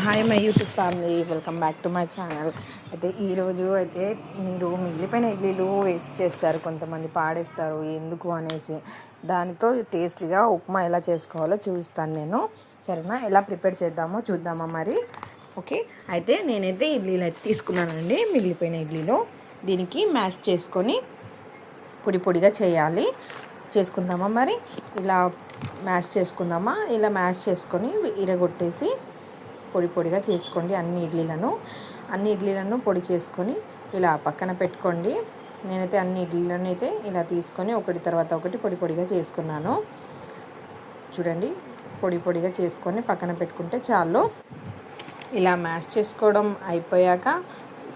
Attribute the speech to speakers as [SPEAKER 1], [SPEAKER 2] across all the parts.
[SPEAKER 1] Hi my YouTube family, welcome back to my channel. అయితే ఈరోజు అయితే మీరు మిగిలిపోయిన ఇడ్లీలు వేస్ట్ చేస్తారు, కొంతమంది పాడేస్తారు ఎందుకు అనేసి. దానితో టేస్టీగా ఉప్మా ఎలా చేసుకోవాలో చూపిస్తాను నేను. సరేనా? ఎలా ప్రిపేర్ చేద్దామో చూద్దామా మరి. ఓకే, అయితే నేనైతే ఇడ్లీలు అయితే తీసుకున్నానండి. మిగిలిపోయిన ఇడ్లీలు దీనికి మ్యాష్ చేసుకొని పొడి పొడిగా చేసుకుందామా మరి. ఇలా మ్యాష్ చేసుకుందామా. ఇలా మ్యాష్ చేసుకొని ఇరగొట్టేసి పొడి పొడిగా చేసుకోండి. అన్ని ఇడ్లీలను పొడి చేసుకొని ఇలా పక్కన పెట్టుకోండి. నేనైతే అన్ని ఇడ్లీలను అయితే ఇలా తీసుకొని ఒకటి తర్వాత ఒకటి పొడి పొడిగా చేసుకున్నాను. చూడండి, పొడి పొడిగా చేసుకొని పక్కన పెట్టుకుంటే చాలు. ఇలా మ్యాష్ చేసుకోవడం అయిపోయాక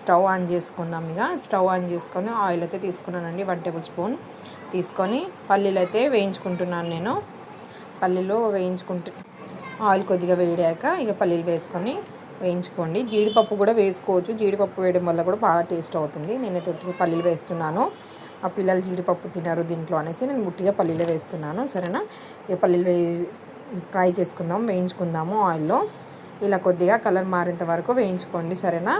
[SPEAKER 1] స్టవ్ ఆన్ చేసుకుందాం. ఇక స్టవ్ ఆన్ చేసుకొని ఆయిల్ అయితే తీసుకున్నానండి, 1 టేబుల్ స్పూన్ తీసుకొని పల్లీలు అయితే వేయించుకుంటున్నాను నేను. పల్లీలు వేయించుకుంటే ఆయిల్ కొద్దిగా వేడాక ఇక పల్లీలు వేసుకొని వేయించుకోండి. జీడిపప్పు కూడా వేసుకోవచ్చు, జీడిపప్పు వేయడం వల్ల కూడా బాగా టేస్ట్ అవుతుంది. నేనైతే పల్లీలు వేస్తున్నాను. ఆ పిల్లలు జీడిపప్పు తినరు దీంట్లో అనేసి నేను ముట్టిగా పల్లీలు వేస్తున్నాను. సరేనా? ఇక పల్లీలు ఫ్రై వేయించుకుందాము ఆయిల్లో. ఇలా కొద్దిగా కలర్ మారేంత వరకు వేయించుకోండి. సరేనా?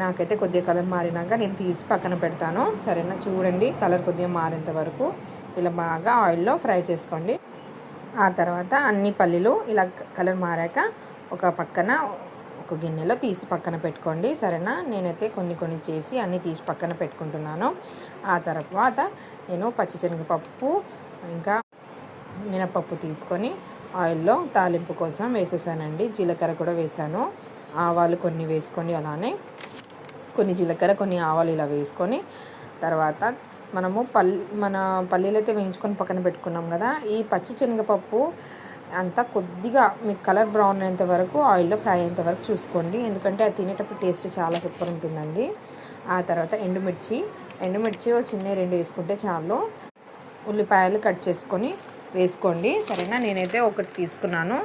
[SPEAKER 1] నాకైతే కొద్దిగా కలర్ మారినాక నేను తీసి పక్కన పెడతాను. సరేనా? చూడండి, కలర్ కొద్దిగా మారేంత వరకు ఇలా బాగా ఆయిల్లో ఫ్రై చేసుకోండి. ఆ తర్వాత అన్ని పల్లీలు ఇలా కలర్ మారాక ఒక గిన్నెలో తీసి పక్కన పెట్టుకోండి. సరేనా? నేనైతే కొన్ని చేసి అన్నీ తీసి పక్కన పెట్టుకుంటున్నాను. ఆ తర్వాత నేను పచ్చిశనగపప్పు ఇంకా మినపప్పు తీసుకొని ఆయిల్లో తాలింపు కోసం వేసేసానండి. జీలకర్ర కూడా వేసాను, ఆవాలు కొన్ని వేసుకొని, అలానే కొన్ని జీలకర్ర కొన్ని ఆవాలు ఇలా వేసుకొని తర్వాత మన పల్లీలు అయితే వేయించుకొని పక్కన పెట్టుకున్నాం కదా. ఈ పచ్చి శనగపప్పు అంతా కొద్దిగా మీకు కలర్ బ్రౌన్ అయ్యేంత వరకు ఆయిల్లో ఫ్రై అయ్యేంత వరకు చూసుకోండి, ఎందుకంటే అది తినేటప్పుడు టేస్ట్ చాలా సూపర్ ఉంటుందండి. ఆ తర్వాత ఎండుమిర్చి చిన్న 2 వేసుకుంటే చాలు. ఉల్లిపాయలు కట్ చేసుకొని వేసుకోండి. సరేనా? నేనైతే ఒకటి తీసుకున్నాను,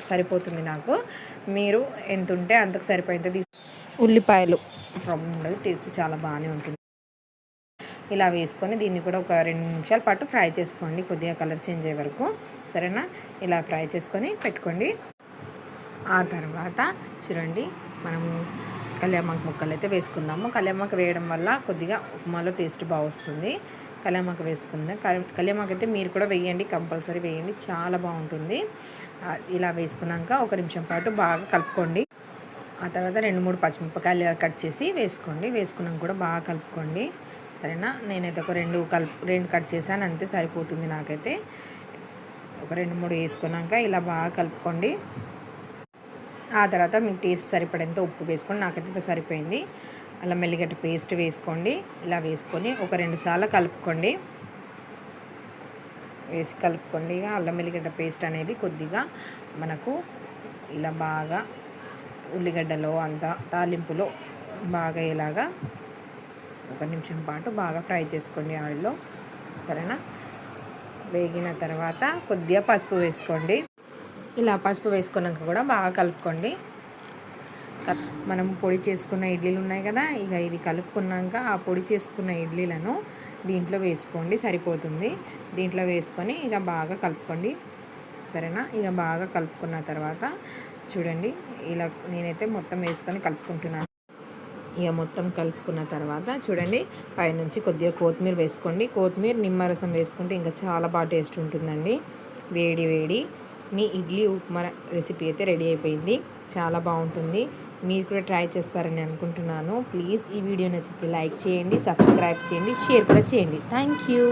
[SPEAKER 1] సరిపోతుంది నాకు. మీరు ఎంత ఉంటే అంతకు సరిపోయేంత ఉల్లిపాయలు ప్రాబ్లం ఉండదు, టేస్ట్ చాలా బాగానే ఉంటుంది. ఇలా వేసుకొని దీన్ని కూడా ఒక 2 నిమిషాల పాటు ఫ్రై చేసుకోండి, కొద్దిగా కలర్ చేంజ్ అయ్యే వరకు. సరేనా? ఇలా ఫ్రై చేసుకొని పెట్టుకోండి. ఆ తర్వాత చూడండి, మనము కళ్యామాకు ముక్కలు అయితే వేసుకుందాము. కళ్యామాకు వేయడం వల్ల కొద్దిగా ఉప్మాలో టేస్ట్ బాగా వస్తుంది. కళ్యామాకు వేసుకుందాం. కళ్యామాకు అయితే మీరు కూడా వేయండి, కంపల్సరీ వేయండి, చాలా బాగుంటుంది. ఇలా వేసుకున్నాక 1 నిమిషం పాటు బాగా కలుపుకోండి. ఆ తర్వాత 2-3 పచ్చిమిరపకాయలు కట్ చేసి వేసుకోండి. వేసుకున్నాక కూడా బాగా కలుపుకోండి. సరేనా? నేనైతే ఒక 2 కట్ చేశాను, అంతే సరిపోతుంది నాకైతే. ఒక 2-3 వేసుకున్నాక ఇలా బాగా కలుపుకోండి. ఆ తర్వాత మీకు టేస్ట్ సరిపడేంత ఉప్పు వేసుకోండి. నాకైతే సరిపోయింది. అల్లం వెల్లిగడ్డ పేస్ట్ వేసుకోండి. ఇలా వేసుకొని ఒక 2 సార్లు కలుపుకోండి. కలుపుకోండి. ఇక అల్లం వెల్లిగడ్డ పేస్ట్ అనేది కొద్దిగా మనకు ఇలా బాగా ఉల్లిగడ్డలో అంతా తాలింపులో బాగా ఇలాగా 1 నిమిషం పాటు బాగా ఫ్రై చేసుకోండి ఆయిల్లో. సరేనా? వేగిన తర్వాత కొద్దిగా పసుపు వేసుకోండి. ఇలా పసుపు వేసుకున్నాక కూడా బాగా కలుపుకోండి. మనం పొడి చేసుకున్న ఇడ్లీలు ఉన్నాయి కదా, ఇక ఇది కలుపుకున్నాక ఆ పొడి చేసుకున్న ఇడ్లీలను దీంట్లో వేసుకోండి, సరిపోతుంది. దీంట్లో వేసుకొని ఇక బాగా కలుపుకోండి. సరేనా? ఇక బాగా కలుపుకున్న తర్వాత చూడండి, ఇలా నేనైతే మొత్తం వేసుకొని కలుపుకుంటున్నాను. ఇక మొత్తం కలుపుకున్న తర్వాత చూడండి, పైనుంచి కొద్దిగా కొత్తిమీర వేసుకోండి. కొత్తిమీర నిమ్మరసం వేసుకుంటే ఇంకా చాలా బాగా టేస్ట్ ఉంటుందండి. వేడి మీ ఇడ్లీ ఉప్మా రెసిపీ అయితే రెడీ అయిపోయింది, చాలా బాగుంటుంది. మీరు కూడా ట్రై చేస్తారని అనుకుంటున్నాను. ప్లీజ్ ఈ వీడియో నచ్చితే లైక్ చేయండి, సబ్స్క్రైబ్ చేయండి, షేర్ కూడా చేయండి. Thank you.